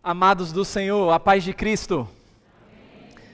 Amados do Senhor, a paz de Cristo.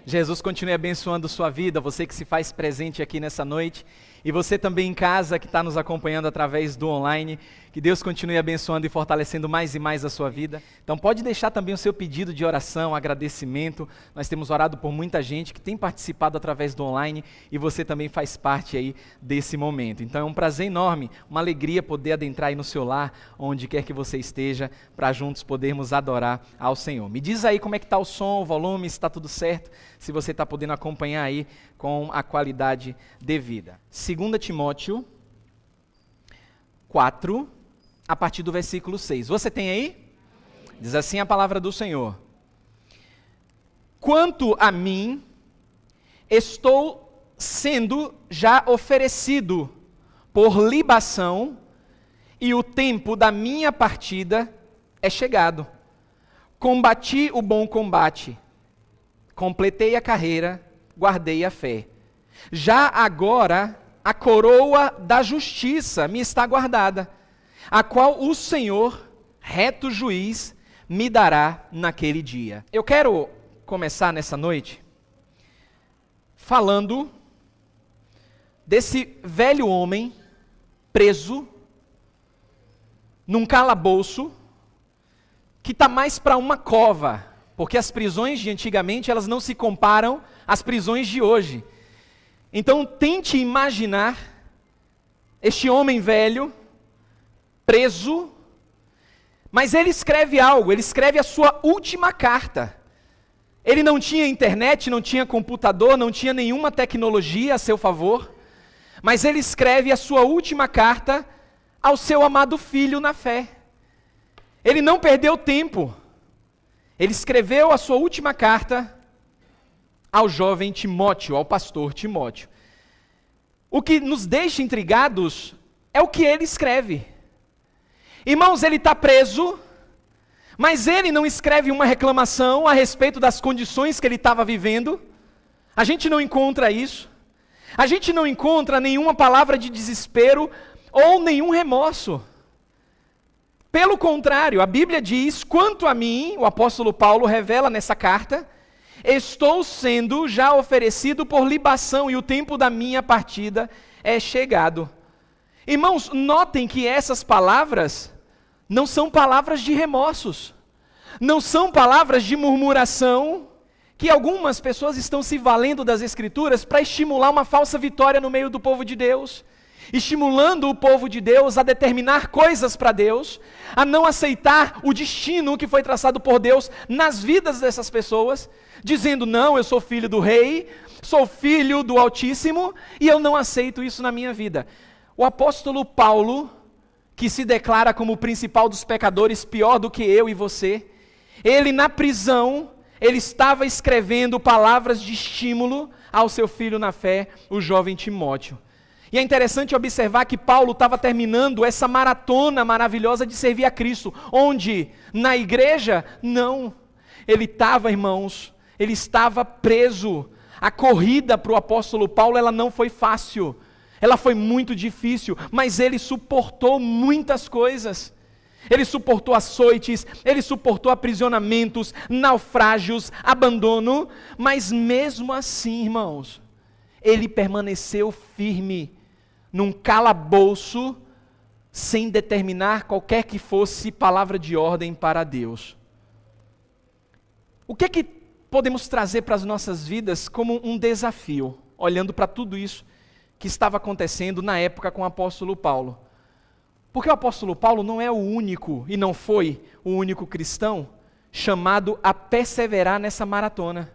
Jesus continue abençoando sua vida, você que se faz presente aqui nessa noite, e você também em casa que está nos acompanhando através do online, que Deus continue abençoando e fortalecendo mais e mais a sua vida. Então pode deixar também o seu pedido de oração, agradecimento. Nós temos orado por muita gente que tem participado através do online e você também faz parte aí desse momento. Então é um prazer enorme, uma alegria poder adentrar aí no seu lar, onde quer que você esteja, para juntos podermos adorar ao Senhor. Me diz aí como é que está o som, o volume, se está tudo certo, se você está podendo acompanhar aí com a qualidade devida. 2 Timóteo 4, a partir do versículo 6. Você tem aí? Diz assim a palavra do Senhor. Quanto a mim, estou sendo já oferecido por libação, e o tempo da minha partida é chegado. Combati o bom combate, completei a carreira, guardei a fé. Já agora, a coroa da justiça me está guardada, a qual o Senhor, reto juiz, me dará naquele dia. Eu quero começar nessa noite falando desse velho homem preso num calabouço que está mais para uma cova, porque as prisões de antigamente elas não se comparam às prisões de hoje. Então tente imaginar este homem velho, preso, mas ele escreve algo, ele escreve a sua última carta. Ele não tinha internet, não tinha computador, não tinha nenhuma tecnologia a seu favor, mas ele escreve a sua última carta ao seu amado filho na fé. Ele não perdeu tempo, ele escreveu a sua última carta ao jovem Timóteo, ao pastor Timóteo. O que nos deixa intrigados é o que ele escreve. Irmãos, ele está preso, mas ele não escreve uma reclamação a respeito das condições que ele estava vivendo. A gente não encontra isso. A gente não encontra nenhuma palavra de desespero ou nenhum remorso. Pelo contrário, a Bíblia diz, quanto a mim, o apóstolo Paulo revela nessa carta, estou sendo já oferecido por libação e o tempo da minha partida é chegado. Irmãos, notem que essas palavras não são palavras de remorsos, não são palavras de murmuração, que algumas pessoas estão se valendo das Escrituras para estimular uma falsa vitória no meio do povo de Deus, estimulando o povo de Deus a determinar coisas para Deus, a não aceitar o destino que foi traçado por Deus nas vidas dessas pessoas, dizendo, não, eu sou filho do rei, sou filho do Altíssimo, e eu não aceito isso na minha vida. O apóstolo Paulo, que se declara como o principal dos pecadores, pior do que eu e você, ele na prisão, ele estava escrevendo palavras de estímulo ao seu filho na fé, o jovem Timóteo. E é interessante observar que Paulo estava terminando essa maratona maravilhosa de servir a Cristo, onde na igreja, não. Ele estava, irmãos, ele estava preso. A corrida para o apóstolo Paulo, ela não foi fácil, ela foi muito difícil, mas ele suportou muitas coisas. Ele suportou açoites, ele suportou aprisionamentos, naufrágios, abandono, mas mesmo assim, irmãos, ele permaneceu firme num calabouço, sem determinar qualquer que fosse palavra de ordem para Deus. O que é que podemos trazer para as nossas vidas como um desafio, olhando para tudo isso que estava acontecendo na época com o apóstolo Paulo? Porque o apóstolo Paulo não é o único, e não foi o único cristão, chamado a perseverar nessa maratona.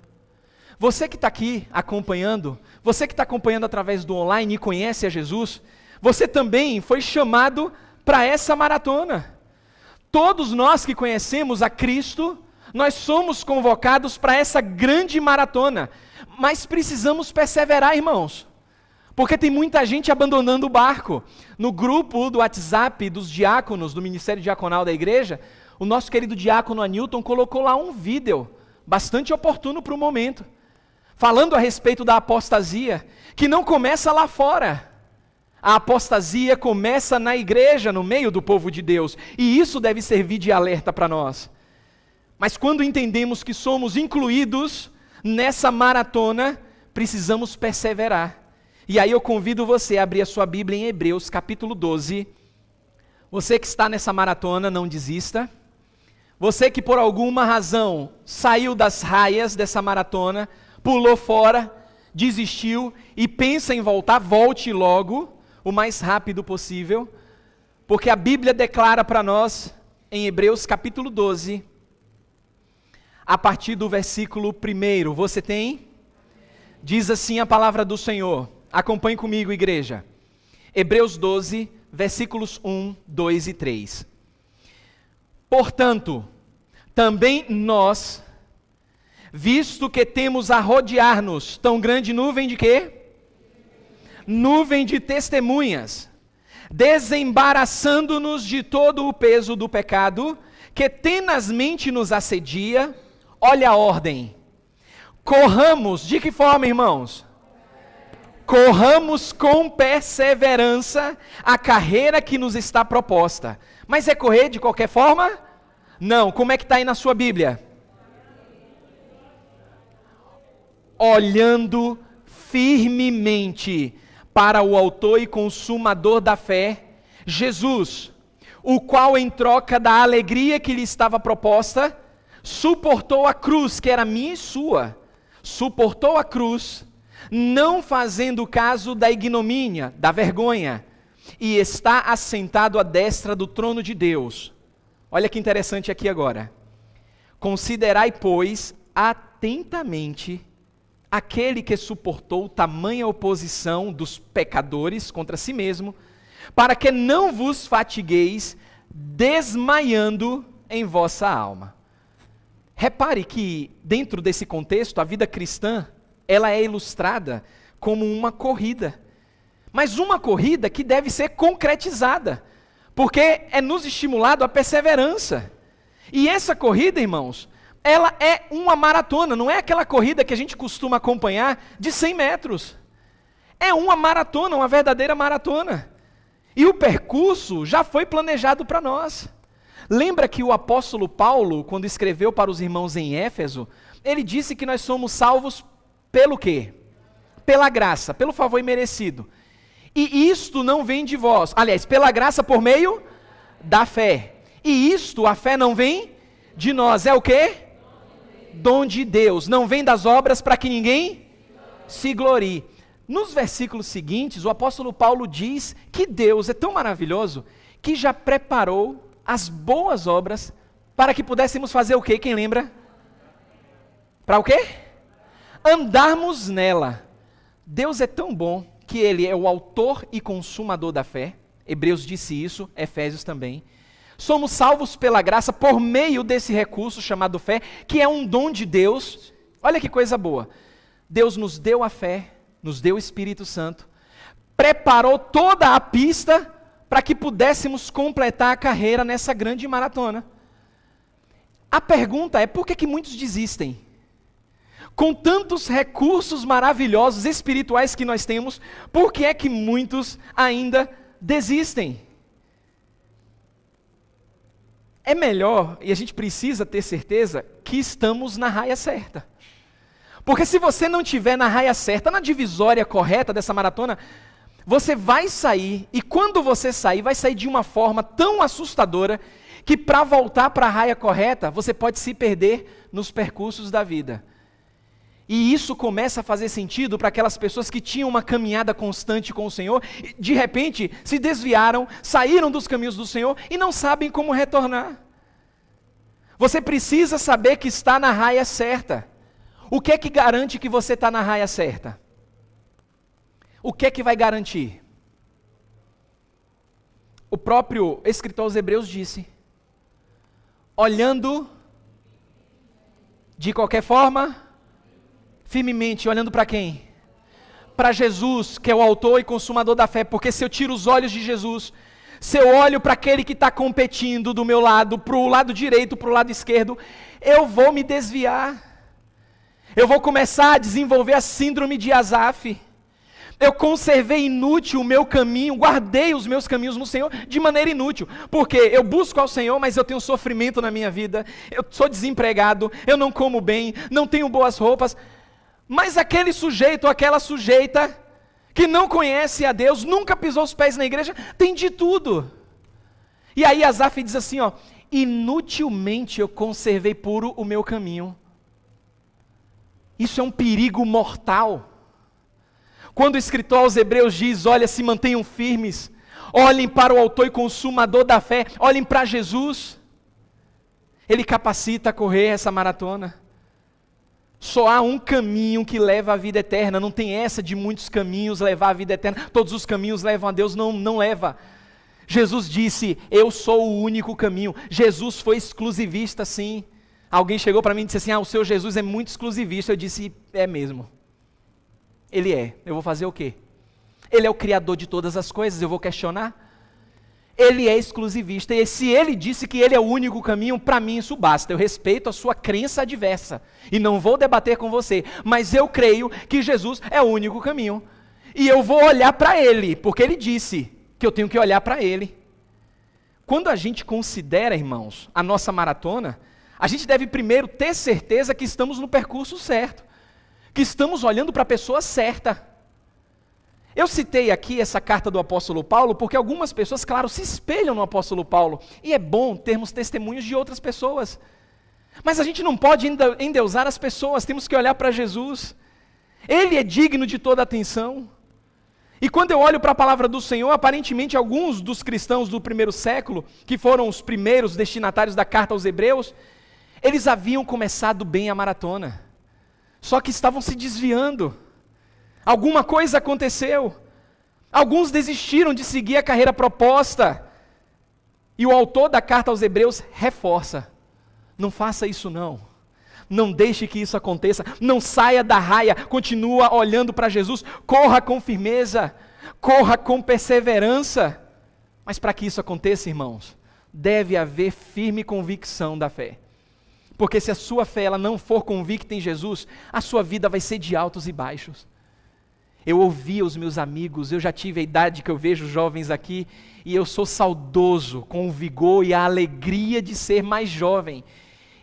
Você que está aqui acompanhando, você que está acompanhando através do online e conhece a Jesus, você também foi chamado para essa maratona. Todos nós que conhecemos a Cristo, nós somos convocados para essa grande maratona, mas precisamos perseverar, irmãos, porque tem muita gente abandonando o barco. No grupo do WhatsApp dos diáconos, do Ministério Diaconal da Igreja, o nosso querido diácono Anilton colocou lá um vídeo, bastante oportuno para o momento, falando a respeito da apostasia, que não começa lá fora. A apostasia começa na igreja, no meio do povo de Deus, e isso deve servir de alerta para nós. Mas quando entendemos que somos incluídos nessa maratona, precisamos perseverar. E aí eu convido você a abrir a sua Bíblia em Hebreus, capítulo 12. Você que está nessa maratona, não desista. Você que por alguma razão saiu das raias dessa maratona, pulou fora, desistiu e pensa em voltar, volte logo, o mais rápido possível. Porque a Bíblia declara para nós, em Hebreus capítulo 12, a partir do versículo 1, você tem? Diz assim a palavra do Senhor. Acompanhe comigo, igreja. Hebreus 12, versículos 1, 2 e 3. Portanto, também nós, visto que temos a rodear-nos tão grande nuvem de quê? Nuvem de testemunhas, desembaraçando-nos de todo o peso do pecado, que tenazmente nos assedia. Olha a ordem. Corramos, de que forma, irmãos? Corramos com perseverança a carreira que nos está proposta. Mas é correr de qualquer forma? Não. Como é que está aí na sua Bíblia? Olhando firmemente para o autor e consumador da fé, Jesus, o qual em troca da alegria que lhe estava proposta, suportou a cruz, que era minha e sua, suportou a cruz, não fazendo caso da ignomínia, da vergonha, e está assentado à destra do trono de Deus. Olha que interessante aqui agora. Considerai, pois, atentamente aquele que suportou tamanha oposição dos pecadores contra si mesmo, para que não vos fatigueis, desmaiando em vossa alma. Repare que, dentro desse contexto, a vida cristã, ela é ilustrada como uma corrida. Mas uma corrida que deve ser concretizada, porque é nos estimulado a perseverança. E essa corrida, irmãos, ela é uma maratona, não é aquela corrida que a gente costuma acompanhar de 100 metros. É uma maratona, uma verdadeira maratona. E o percurso já foi planejado para nós. Lembra que o apóstolo Paulo, quando escreveu para os irmãos em Éfeso, ele disse que nós somos salvos pelo quê? Pela graça, pelo favor imerecido. E isto não vem de vós. Aliás, pela graça por meio da fé. E isto, a fé não vem de nós. É o quê? Dom de Deus. Não vem das obras para que ninguém se glorie. Nos versículos seguintes, o apóstolo Paulo diz que Deus é tão maravilhoso que já preparou as boas obras para que pudéssemos fazer o quê? Quem lembra? Para o quê? Andarmos nela. Deus é tão bom que Ele é o autor e consumador da fé. Hebreus disse isso, Efésios também. Somos salvos pela graça por meio desse recurso chamado fé, que é um dom de Deus. Olha que coisa boa. Deus nos deu a fé, nos deu o Espírito Santo, preparou toda a pista para que pudéssemos completar a carreira nessa grande maratona. A pergunta é, por que muitos desistem? Com tantos recursos maravilhosos espirituais que nós temos, por que é que muitos ainda desistem? É melhor, e a gente precisa ter certeza, que estamos na raia certa. Porque se você não estiver na raia certa, na divisória correta dessa maratona, você vai sair, e quando você sair, vai sair de uma forma tão assustadora, que para voltar para a raia correta, você pode se perder nos percursos da vida. E isso começa a fazer sentido para aquelas pessoas que tinham uma caminhada constante com o Senhor, e de repente se desviaram, saíram dos caminhos do Senhor e não sabem como retornar. Você precisa saber que está na raia certa. O que é que garante que você está na raia certa? O que é que vai garantir? O próprio escritor aos Hebreus disse: olhando de qualquer forma, firmemente, olhando para quem? Para Jesus, que é o autor e consumador da fé. Porque se eu tiro os olhos de Jesus, se eu olho para aquele que está competindo do meu lado, para o lado direito, para o lado esquerdo, eu vou me desviar. Eu vou começar a desenvolver a síndrome de Asaf. Eu conservei inútil o meu caminho, guardei os meus caminhos no Senhor de maneira inútil. Porque eu busco ao Senhor, mas eu tenho sofrimento na minha vida, eu sou desempregado, eu não como bem, não tenho boas roupas. Mas aquele sujeito ou aquela sujeita que não conhece a Deus, nunca pisou os pés na igreja, tem de tudo. E aí Asaf diz assim, ó, inutilmente eu conservei puro o meu caminho. Isso é um perigo mortal. Quando o escritor aos Hebreus diz, olha, se mantenham firmes, olhem para o autor e consumador da fé, olhem para Jesus, ele capacita a correr essa maratona. Só há um caminho que leva à vida eterna, não tem essa de muitos caminhos levar à vida eterna, todos os caminhos levam a Deus, não leva. Jesus disse, eu sou o único caminho. Jesus foi exclusivista, sim. Alguém chegou para mim e disse assim, o seu Jesus é muito exclusivista. Eu disse, é mesmo. Ele é, eu vou fazer o quê? Ele é o criador de todas as coisas, eu vou questionar? Ele é exclusivista, e se ele disse que ele é o único caminho, para mim isso basta. Eu respeito a sua crença adversa, e não vou debater com você, mas eu creio que Jesus é o único caminho. E eu vou olhar para ele, porque ele disse que eu tenho que olhar para ele. Quando a gente considera, irmãos, a nossa maratona, a gente deve primeiro ter certeza que estamos no percurso certo, que estamos olhando para a pessoa certa. Eu citei aqui essa carta do apóstolo Paulo, porque algumas pessoas, claro, se espelham no apóstolo Paulo, e é bom termos testemunhos de outras pessoas, mas a gente não pode endeusar as pessoas, temos que olhar para Jesus, ele é digno de toda atenção. E quando eu olho para a palavra do Senhor, aparentemente alguns dos cristãos do primeiro século, que foram os primeiros destinatários da carta aos Hebreus, eles haviam começado bem a maratona, só que estavam se desviando. Alguma coisa aconteceu. Alguns desistiram de seguir a carreira proposta. E o autor da carta aos Hebreus reforça: não faça isso não. Não deixe que isso aconteça. Não saia da raia. Continua olhando para Jesus. Corra com firmeza. Corra com perseverança. Mas para que isso aconteça, irmãos, deve haver firme convicção da fé. Porque se a sua fé ela não for convicta em Jesus, a sua vida vai ser de altos e baixos. Eu ouvia os meus amigos, eu já tive a idade que eu vejo jovens aqui, e eu sou saudoso com o vigor e a alegria de ser mais jovem.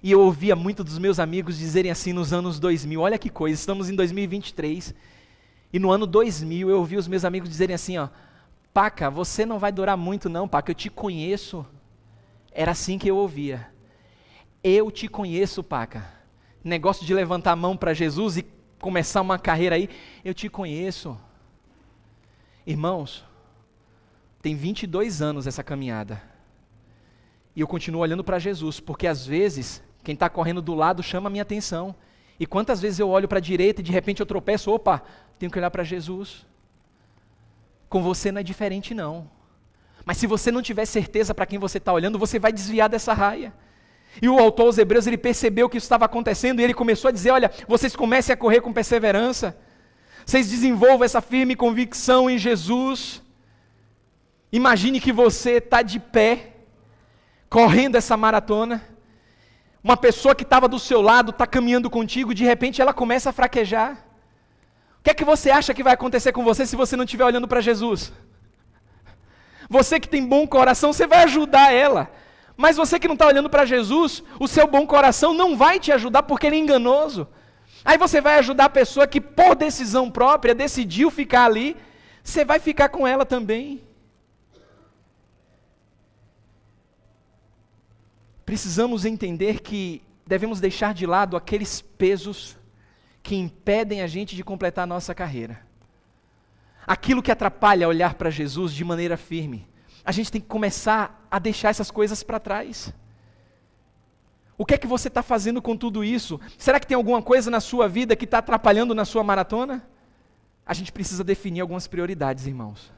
E eu ouvia muito dos meus amigos dizerem assim nos anos 2000, olha que coisa, estamos em 2023, e no ano 2000 eu ouvi os meus amigos dizerem assim, ó, Paca, você não vai durar muito não, Paca, eu te conheço. Era assim que eu ouvia. Eu te conheço, Paca. Negócio de levantar a mão para Jesus e começar uma carreira aí, eu te conheço. Irmãos, tem 22 anos essa caminhada. E eu continuo olhando para Jesus, porque às vezes, quem está correndo do lado chama a minha atenção. E quantas vezes eu olho para a direita e de repente eu tropeço, opa, tenho que olhar para Jesus. Com você não é diferente não. Mas se você não tiver certeza para quem você está olhando, você vai desviar dessa raia. E o autor aos Hebreus, ele percebeu que isso estava acontecendo e ele começou a dizer, olha, vocês comecem a correr com perseverança, vocês desenvolvam essa firme convicção em Jesus. Imagine que você está de pé, correndo essa maratona, uma pessoa que estava do seu lado, está caminhando contigo, de repente ela começa a fraquejar. O que é que você acha que vai acontecer com você se você não estiver olhando para Jesus? Você que tem bom coração, você vai ajudar ela. Mas você que não está olhando para Jesus, o seu bom coração não vai te ajudar porque ele é enganoso. Aí você vai ajudar a pessoa que por decisão própria decidiu ficar ali, você vai ficar com ela também. Precisamos entender que devemos deixar de lado aqueles pesos que impedem a gente de completar a nossa carreira. Aquilo que atrapalha olhar para Jesus de maneira firme. A gente tem que começar a deixar essas coisas para trás. O que é que você está fazendo com tudo isso? Será que tem alguma coisa na sua vida que está atrapalhando na sua maratona? A gente precisa definir algumas prioridades, irmãos.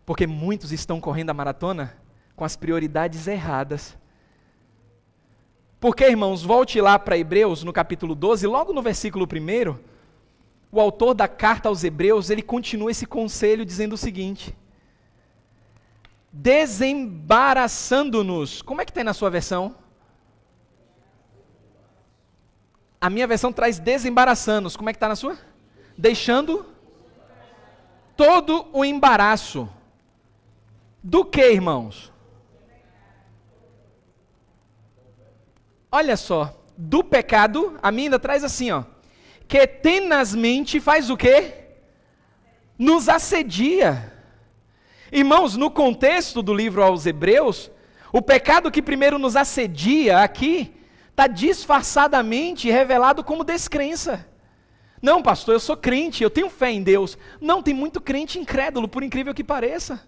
Porque muitos estão correndo a maratona com as prioridades erradas. Porque, irmãos, volte lá para Hebreus, no capítulo 12, logo no versículo 1, o autor da carta aos Hebreus, ele continua esse conselho dizendo o seguinte: desembaraçando-nos. Como é que está aí na sua versão? A minha versão traz desembaraçando-nos. Como é que está na sua? Deixando todo o embaraço. Do que, irmãos? Olha só, do pecado, a minha ainda traz assim, ó, que tenazmente faz o quê? Nos assedia. Irmãos, no contexto do livro aos Hebreus, o pecado que primeiro nos assedia aqui, está disfarçadamente revelado como descrença. Não, pastor, eu sou crente, eu tenho fé em Deus. Não, tem muito crente incrédulo, por incrível que pareça.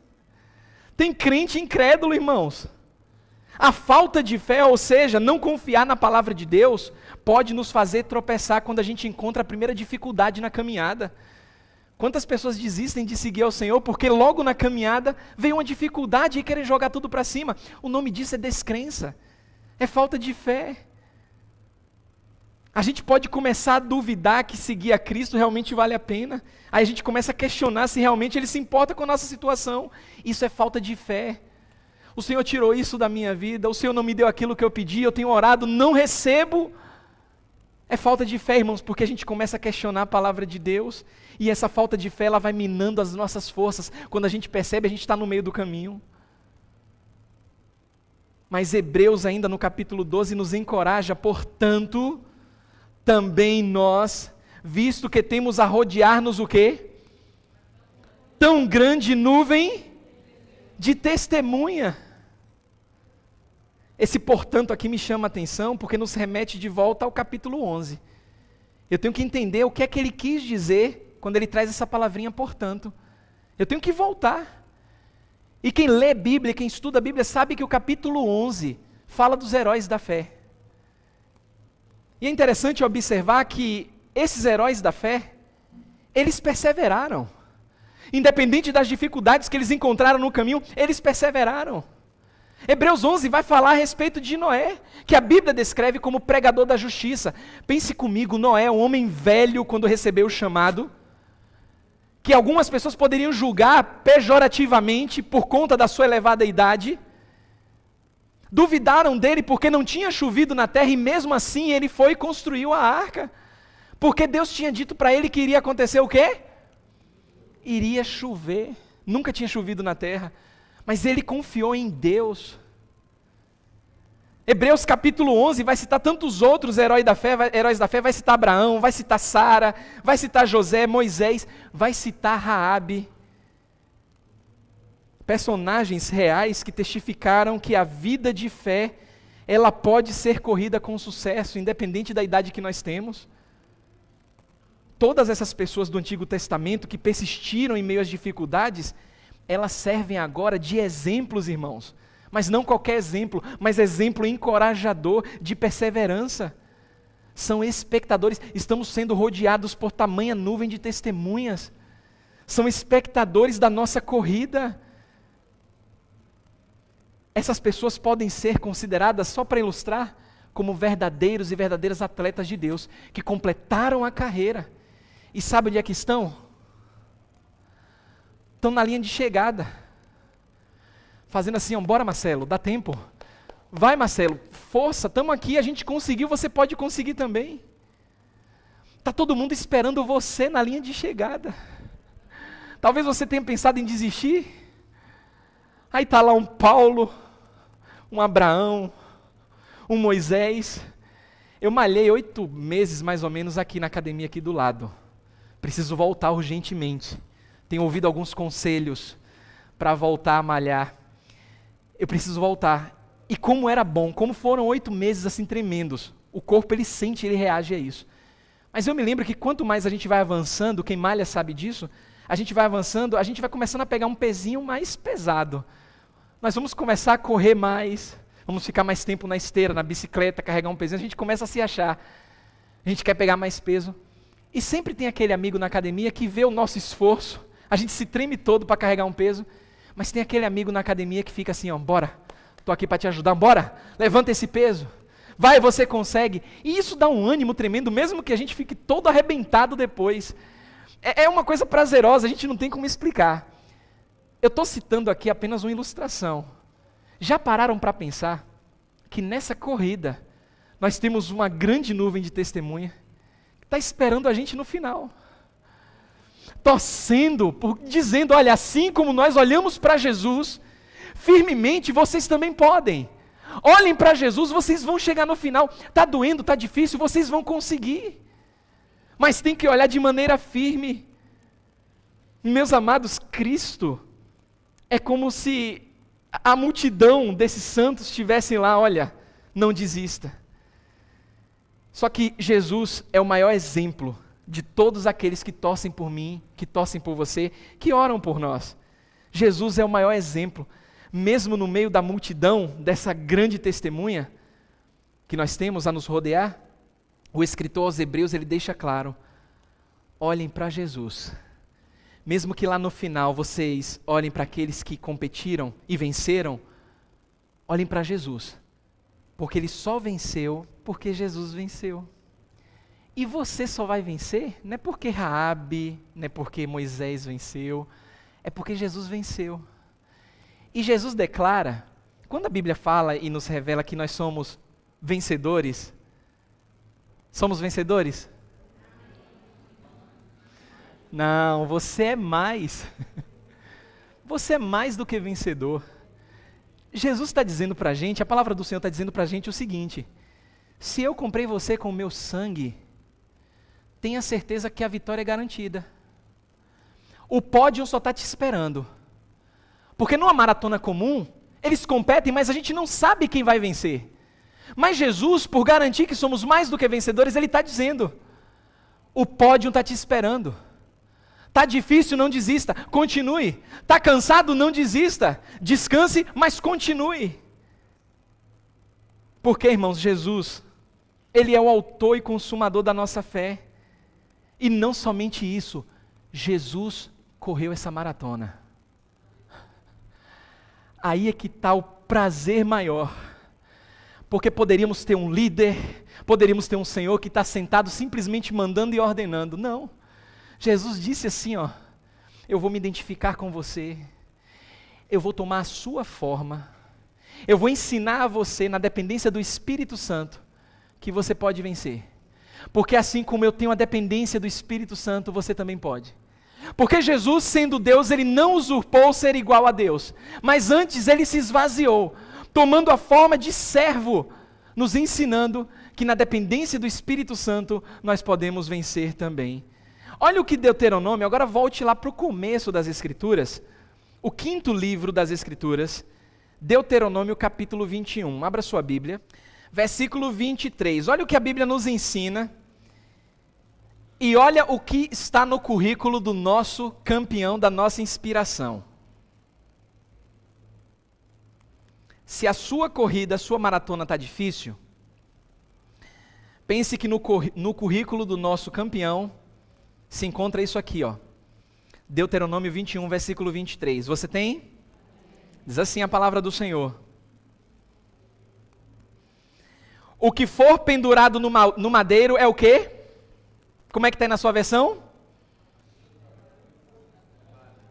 Tem crente incrédulo, irmãos. A falta de fé, ou seja, não confiar na palavra de Deus, pode nos fazer tropeçar quando a gente encontra a primeira dificuldade na caminhada. Quantas pessoas desistem de seguir ao Senhor porque logo na caminhada vem uma dificuldade e querem jogar tudo para cima? O nome disso é descrença, é falta de fé. A gente pode começar a duvidar que seguir a Cristo realmente vale a pena. Aí a gente começa a questionar se realmente Ele se importa com a nossa situação. Isso é falta de fé. O Senhor tirou isso da minha vida, o Senhor não me deu aquilo que eu pedi, eu tenho orado, não recebo. É falta de fé, irmãos, porque a gente começa a questionar a palavra de Deus, e essa falta de fé, ela vai minando as nossas forças. Quando a gente percebe, a gente está no meio do caminho. Mas Hebreus, ainda no capítulo 12, nos encoraja, portanto, também nós, visto que temos a rodear-nos o quê? Tão grande nuvem de testemunha. Esse portanto aqui me chama a atenção, porque nos remete de volta ao capítulo 11. Eu tenho que entender o que é que ele quis dizer, quando ele traz essa palavrinha portanto. Eu tenho que voltar. E quem lê Bíblia, quem estuda a Bíblia, sabe que o capítulo 11 fala dos heróis da fé. E é interessante observar que esses heróis da fé, eles perseveraram. Independente das dificuldades que eles encontraram no caminho, eles perseveraram. Hebreus 11 vai falar a respeito de Noé, que a Bíblia descreve como pregador da justiça. Pense comigo, Noé, um homem velho quando recebeu o chamado, que algumas pessoas poderiam julgar pejorativamente por conta da sua elevada idade, duvidaram dele porque não tinha chovido na terra e mesmo assim ele foi e construiu a arca, porque Deus tinha dito para ele que iria acontecer o quê? Iria chover, nunca tinha chovido na terra, mas ele confiou em Deus. Hebreus capítulo 11 vai citar tantos outros heróis da fé, vai citar Abraão, vai citar Sara, vai citar José, Moisés, vai citar Raabe. Personagens reais que testificaram que a vida de fé, ela pode ser corrida com sucesso, independente da idade que nós temos. Todas essas pessoas do Antigo Testamento que persistiram em meio às dificuldades, elas servem agora de exemplos, irmãos. Mas não qualquer exemplo, mas exemplo encorajador de perseverança. São espectadores, estamos sendo rodeados por tamanha nuvem de testemunhas. São espectadores da nossa corrida. Essas pessoas podem ser consideradas, só para ilustrar, como verdadeiros e verdadeiras atletas de Deus, que completaram a carreira. E sabe onde é que estão? Estão na linha de chegada. Fazendo assim, ó, bora Marcelo, dá tempo. Vai Marcelo, força, estamos aqui, a gente conseguiu, você pode conseguir também. Está todo mundo esperando você na linha de chegada. Talvez você tenha pensado em desistir. Aí está lá um Paulo, um Abraão, um Moisés. Eu malhei 8 meses mais ou menos aqui na academia aqui do lado. Preciso voltar urgentemente. Tenho ouvido alguns conselhos para voltar a malhar. Eu preciso voltar. E como era bom, como foram 8 meses assim tremendos. O corpo ele sente, ele reage a isso. Mas eu me lembro que quanto mais a gente vai avançando, quem malha sabe disso, a gente vai avançando, a gente vai começando a pegar um pezinho mais pesado. Nós vamos começar a correr mais, vamos ficar mais tempo na esteira, na bicicleta, carregar um pezinho, a gente começa a se achar. A gente quer pegar mais peso. E sempre tem aquele amigo na academia que vê o nosso esforço, a gente se treme todo para carregar um peso, mas tem aquele amigo na academia que fica assim, ó, bora, estou aqui para te ajudar, bora, levanta esse peso, vai, você consegue. E isso dá um ânimo tremendo, mesmo que a gente fique todo arrebentado depois. É uma coisa prazerosa, a gente não tem como explicar. Eu estou citando aqui apenas uma ilustração. Já pararam para pensar que nessa corrida nós temos uma grande nuvem de testemunha que está esperando a gente no final? torcendo, dizendo, olha, assim como nós olhamos para Jesus, firmemente vocês também podem. Olhem para Jesus, vocês vão chegar no final. Está doendo, está difícil, vocês vão conseguir. Mas tem que olhar de maneira firme. Meus amados, Cristo é como se a multidão desses santos estivessem lá, olha, não desista. Só que Jesus é o maior exemplo de todos aqueles que torcem por mim, que torcem por você, que oram por nós. Jesus é o maior exemplo, mesmo no meio da multidão, dessa grande testemunha que nós temos a nos rodear. O escritor aos Hebreus, ele deixa claro, olhem para Jesus. Mesmo que lá no final vocês olhem para aqueles que competiram e venceram, olhem para Jesus, porque ele só venceu porque Jesus venceu. E você só vai vencer, não é porque Raabe, não é porque Moisés venceu, é porque Jesus venceu. E Jesus declara, quando a Bíblia fala e nos revela que nós somos vencedores, somos vencedores? Não, você é mais. Você é mais do que vencedor. Jesus está dizendo para a gente, a palavra do Senhor está dizendo para a gente o seguinte: se eu comprei você com o meu sangue, tenha certeza que a vitória é garantida. O pódio só está te esperando. Porque numa maratona comum, eles competem, mas a gente não sabe quem vai vencer. Mas Jesus, por garantir que somos mais do que vencedores, Ele está dizendo, o pódio está te esperando. Está difícil, não desista, continue. Está cansado, não desista. Descanse, mas continue. Porque, irmãos, Jesus, Ele é o autor e consumador da nossa fé. E não somente isso, Jesus correu essa maratona. Aí é que está o prazer maior. Porque poderíamos ter um líder, poderíamos ter um Senhor que está sentado simplesmente mandando e ordenando. Não. Jesus disse assim, ó, eu vou me identificar com você, eu vou tomar a sua forma, eu vou ensinar a você, na dependência do Espírito Santo, que você pode vencer. Porque assim como eu tenho a dependência do Espírito Santo, você também pode. Porque Jesus, sendo Deus, Ele não usurpou ser igual a Deus, mas antes Ele se esvaziou, tomando a forma de servo, nos ensinando que na dependência do Espírito Santo, nós podemos vencer também. Olha o que Deuteronômio, agora volte lá para o começo das Escrituras, o 5º livro das Escrituras, Deuteronômio capítulo 21, abra sua Bíblia, versículo 23, olha o que a Bíblia nos ensina, e olha o que está no currículo do nosso campeão, da nossa inspiração. Se a sua corrida, a sua maratona está difícil, pense que no currículo do nosso campeão, se encontra isso aqui, ó. Deuteronômio 21, versículo 23. Você tem? Diz assim a palavra do Senhor. O que for pendurado no madeiro é o quê? Como é que está aí na sua versão?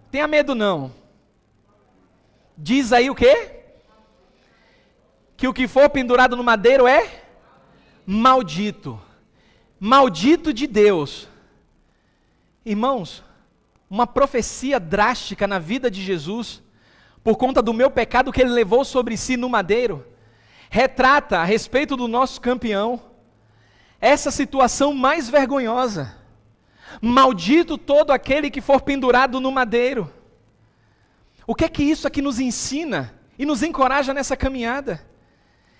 Tenha medo não. Diz aí o quê? Que o que for pendurado no madeiro é maldito. Maldito de Deus. Irmãos, uma profecia drástica na vida de Jesus, por conta do meu pecado que Ele levou sobre si no madeiro, retrata a respeito do nosso campeão, essa situação mais vergonhosa. Maldito todo aquele que for pendurado no madeiro. O que é que isso aqui nos ensina e nos encoraja nessa caminhada?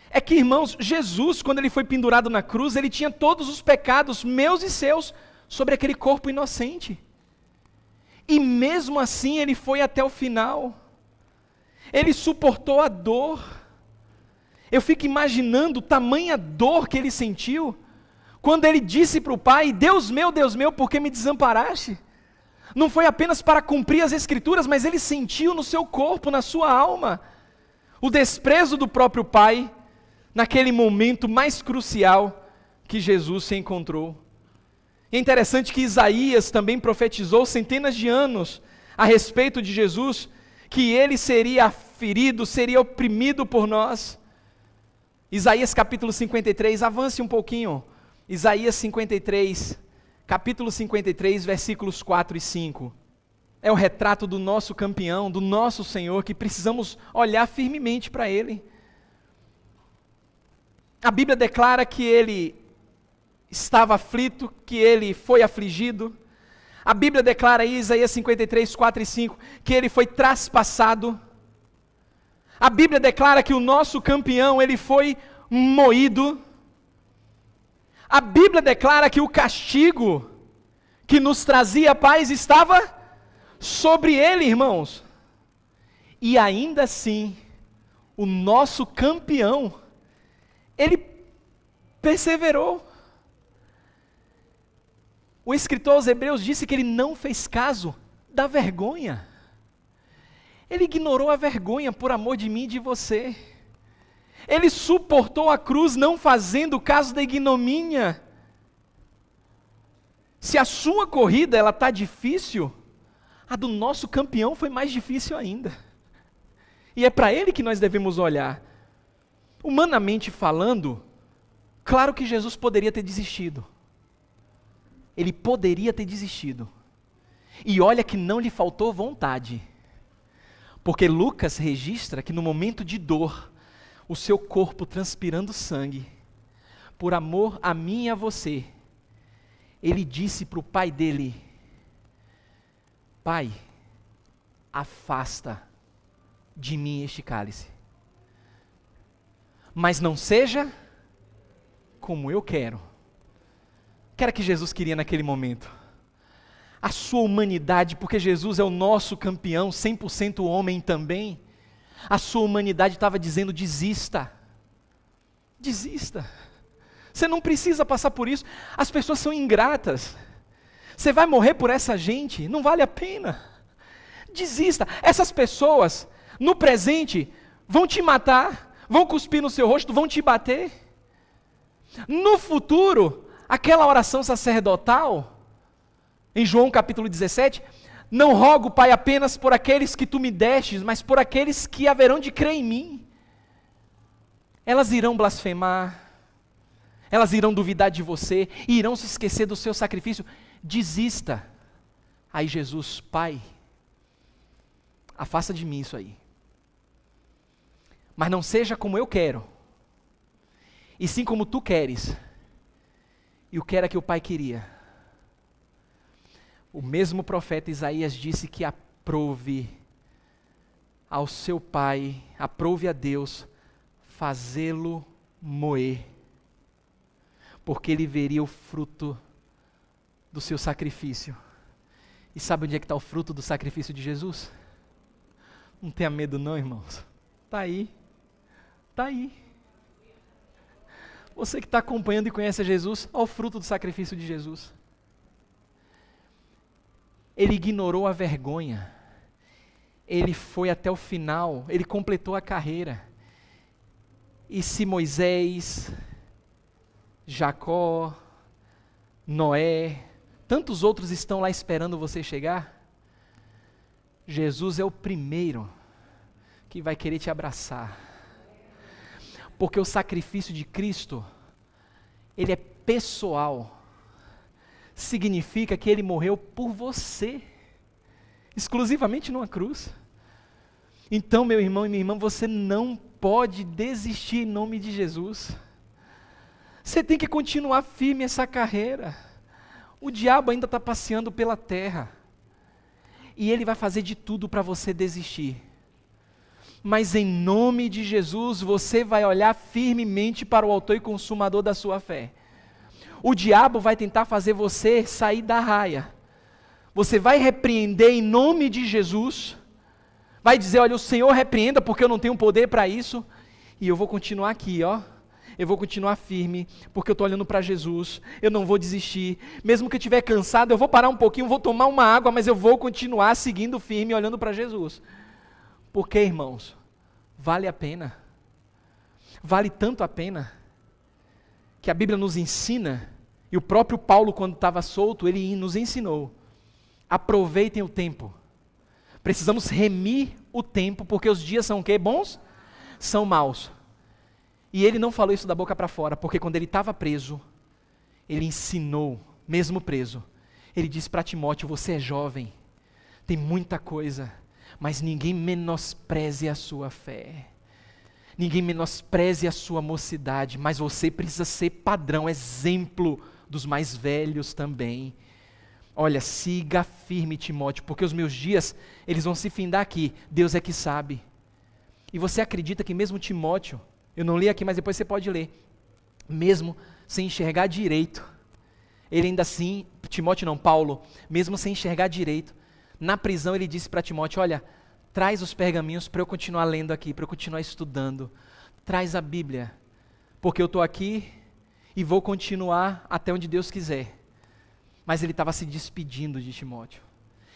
É que, irmãos, Jesus, quando Ele foi pendurado na cruz, Ele tinha todos os pecados, meus e seus, sobre aquele corpo inocente. E mesmo assim Ele foi até o final. Ele suportou a dor. Eu fico imaginando tamanha dor que Ele sentiu, quando Ele disse para o Pai, Deus meu, por que me desamparaste? Não foi apenas para cumprir as Escrituras, mas Ele sentiu no seu corpo, na sua alma, o desprezo do próprio Pai, naquele momento mais crucial que Jesus se encontrou. É interessante que Isaías também profetizou centenas de anos a respeito de Jesus, que Ele seria ferido, seria oprimido por nós. Isaías capítulo 53, avance um pouquinho. Isaías 53, capítulo 53, versículos 4 e 5. É o retrato do nosso campeão, do nosso Senhor, que precisamos olhar firmemente para Ele. A Bíblia declara que Ele estava aflito, que Ele foi afligido. A Bíblia declara em Isaías 53, 4 e 5, que Ele foi traspassado. A Bíblia declara que o nosso campeão, Ele foi moído. A Bíblia declara que o castigo que nos trazia paz estava sobre Ele, irmãos. E ainda assim, o nosso campeão, Ele perseverou. O escritor aos Hebreus disse que ele não fez caso da vergonha. Ele ignorou a vergonha por amor de mim e de você. Ele suportou a cruz não fazendo caso da ignomínia. Se a sua corrida ela está difícil, a do nosso campeão foi mais difícil ainda. E é para ele que nós devemos olhar. Humanamente falando, claro que Jesus poderia ter desistido. Ele poderia ter desistido. E olha que não lhe faltou vontade. Porque Lucas registra que no momento de dor, o seu corpo transpirando sangue, por amor a mim e a você, ele disse para o pai dele: Pai, afasta de mim este cálice, mas não seja como eu quero. O que era que Jesus queria naquele momento? A sua humanidade, porque Jesus é o nosso campeão, 100% homem também. A sua humanidade estava dizendo: desista. Desista. Você não precisa passar por isso. As pessoas são ingratas. Você vai morrer por essa gente, não vale a pena. Desista. Essas pessoas, no presente, vão te matar, vão cuspir no seu rosto, vão te bater. No futuro, aquela oração sacerdotal, em João capítulo 17, não rogo, Pai, apenas por aqueles que tu me destes, mas por aqueles que haverão de crer em mim. Elas irão blasfemar, elas irão duvidar de você, e irão se esquecer do seu sacrifício. Desista. Aí Jesus: Pai, afasta de mim isso aí. Mas não seja como eu quero, e sim como tu queres. E o que era que o Pai queria? O mesmo profeta Isaías disse que aprove ao seu Pai, aprove a Deus, fazê-lo moer, porque ele veria o fruto do seu sacrifício. E sabe onde é que está o fruto do sacrifício de Jesus? Não tenha medo não, irmãos. Está aí. Está aí. Você que está acompanhando e conhece a Jesus, olha o fruto do sacrifício de Jesus. Ele ignorou a vergonha. Ele foi até o final, ele completou a carreira. E se Moisés, Jacó, Noé, tantos outros estão lá esperando você chegar, Jesus é o primeiro que vai querer te abraçar. Porque o sacrifício de Cristo, ele é pessoal. Significa que ele morreu por você, exclusivamente numa cruz. Então, meu irmão e minha irmã, você não pode desistir em nome de Jesus. Você tem que continuar firme essa carreira. O diabo ainda está passeando pela terra, e ele vai fazer de tudo para você desistir. Mas em nome de Jesus, você vai olhar firmemente para o autor e consumador da sua fé. O diabo vai tentar fazer você sair da raia. Você vai repreender em nome de Jesus. Vai dizer: olha, o Senhor repreenda porque eu não tenho poder para isso. E eu vou continuar aqui, ó. Eu vou continuar firme porque eu estou olhando para Jesus. Eu não vou desistir. Mesmo que eu estiver cansado, eu vou parar um pouquinho, vou tomar uma água, mas eu vou continuar seguindo firme, olhando para Jesus. Porque, irmãos, vale a pena. Vale tanto a pena que a Bíblia nos ensina, e o próprio Paulo, quando estava solto, ele nos ensinou: aproveitem o tempo. Precisamos remir o tempo, porque os dias são o quê? Bons? São maus. E ele não falou isso da boca para fora, porque quando ele estava preso, ele ensinou mesmo preso, ele disse para Timóteo: você é jovem, tem muita coisa, mas ninguém menospreze a sua fé. Ninguém menospreze a sua mocidade, mas você precisa ser padrão, exemplo dos mais velhos também. Olha, siga firme, Timóteo, porque os meus dias, eles vão se findar aqui, Deus é que sabe. E você acredita que mesmo Timóteo, eu não li aqui, mas depois você pode ler, mesmo sem enxergar direito, ele ainda assim, Timóteo não, Paulo, mesmo sem enxergar direito, na prisão ele disse para Timóteo: olha, traz os pergaminhos para eu continuar lendo aqui, para eu continuar estudando. Traz a Bíblia, porque eu estou aqui e vou continuar até onde Deus quiser. Mas ele estava se despedindo de Timóteo.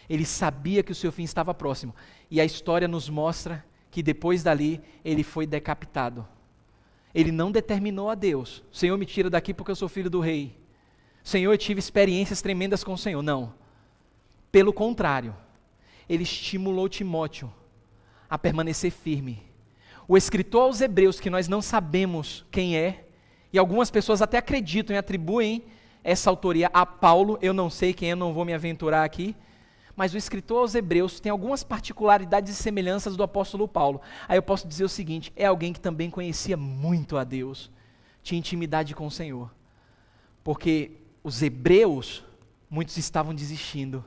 Ele sabia que o seu fim estava próximo. E a história nos mostra que depois dali ele foi decapitado. Ele não determinou a Deus: Senhor, me tira daqui porque eu sou filho do rei. Senhor, eu tive experiências tremendas com o Senhor. Não. Pelo contrário, ele estimulou Timóteo a permanecer firme. O escritor aos Hebreus, que nós não sabemos quem é, e algumas pessoas até acreditam e atribuem essa autoria a Paulo, eu não sei quem é, não vou me aventurar aqui, mas o escritor aos Hebreus tem algumas particularidades e semelhanças do apóstolo Paulo. Aí eu posso dizer o seguinte: é alguém que também conhecia muito a Deus, tinha intimidade com o Senhor, porque os hebreus, muitos estavam desistindo,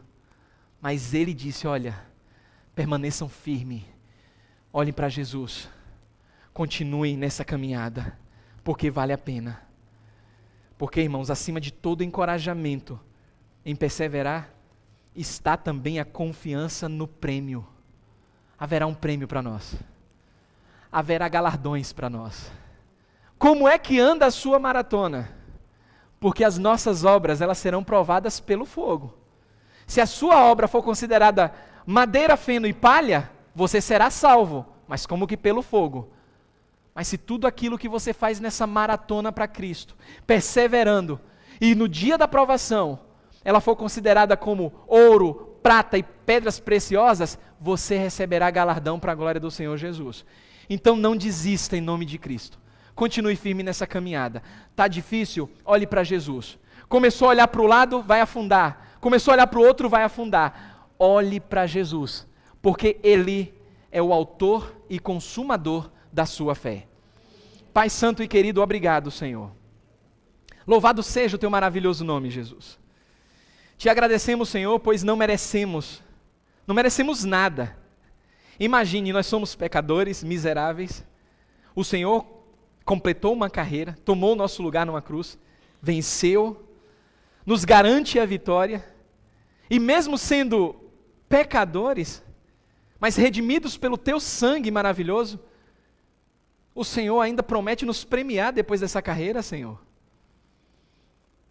mas ele disse: olha, permaneçam firmes, olhem para Jesus, continuem nessa caminhada, porque vale a pena. Porque, irmãos, acima de todo encorajamento em perseverar, está também a confiança no prêmio. Haverá um prêmio para nós, haverá galardões para nós. Como é que anda a sua maratona? Porque as nossas obras, elas serão provadas pelo fogo. Se a sua obra for considerada madeira, feno e palha, você será salvo, mas como que pelo fogo. Mas se tudo aquilo que você faz nessa maratona para Cristo, perseverando, e no dia da provação, ela for considerada como ouro, prata e pedras preciosas, você receberá galardão para a glória do Senhor Jesus. Então não desista em nome de Cristo. Continue firme nessa caminhada. Está difícil? Olhe para Jesus. Começou a olhar para o lado, vai afundar. Começou a olhar para o outro, vai afundar. Olhe para Jesus, porque Ele é o autor e consumador da sua fé. Pai santo e querido, obrigado, Senhor. Louvado seja o teu maravilhoso nome, Jesus. Te agradecemos, Senhor, pois não merecemos nada. Imagine, nós somos pecadores, miseráveis. O Senhor completou uma carreira, tomou o nosso lugar numa cruz, venceu, nos garante a vitória. E mesmo sendo pecadores, mas redimidos pelo teu sangue maravilhoso, o Senhor ainda promete nos premiar depois dessa carreira, Senhor.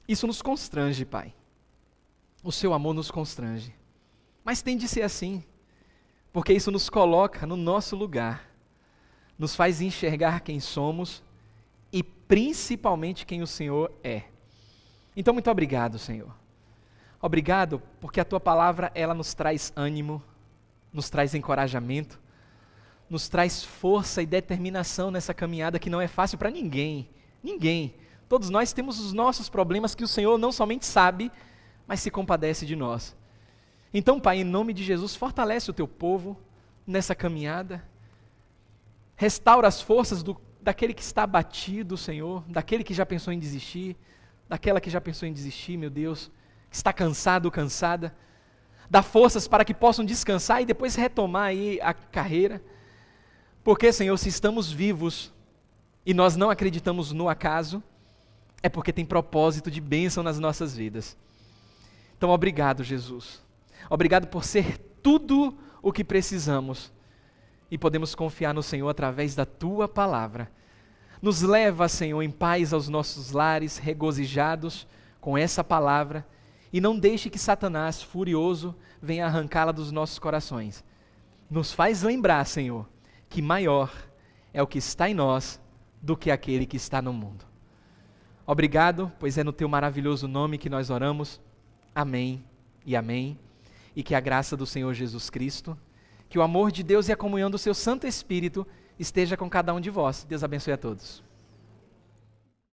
Isso nos constrange, Pai. O seu amor nos constrange. Mas tem de ser assim, porque isso nos coloca no nosso lugar, nos faz enxergar quem somos e principalmente quem o Senhor é. Então, muito obrigado, Senhor. Obrigado porque a Tua palavra, ela nos traz ânimo, nos traz encorajamento, nos traz força e determinação nessa caminhada que não é fácil para ninguém. Ninguém. Todos nós temos os nossos problemas que o Senhor não somente sabe, mas se compadece de nós. Então, Pai, em nome de Jesus, fortalece o Teu povo nessa caminhada. Restaura as forças daquele que está abatido, Senhor, daquele que já pensou em desistir, daquela que já pensou em desistir, meu Deus, que está cansado ou cansada. Dá forças para que possam descansar e depois retomar aí a carreira. Porque, Senhor, se estamos vivos e nós não acreditamos no acaso, é porque tem propósito de bênção nas nossas vidas. Então, obrigado, Jesus. Obrigado por ser tudo o que precisamos e podemos confiar no Senhor através da Tua palavra. Nos leva, Senhor, em paz aos nossos lares, regozijados com essa palavra, e não deixe que Satanás, furioso, venha arrancá-la dos nossos corações. Nos faz lembrar, Senhor, que maior é o que está em nós do que aquele que está no mundo. Obrigado, pois é no Teu maravilhoso nome que nós oramos. Amém e amém. E que a graça do Senhor Jesus Cristo, que o amor de Deus e a comunhão do Seu Santo Espírito esteja com cada um de vós. Deus abençoe a todos.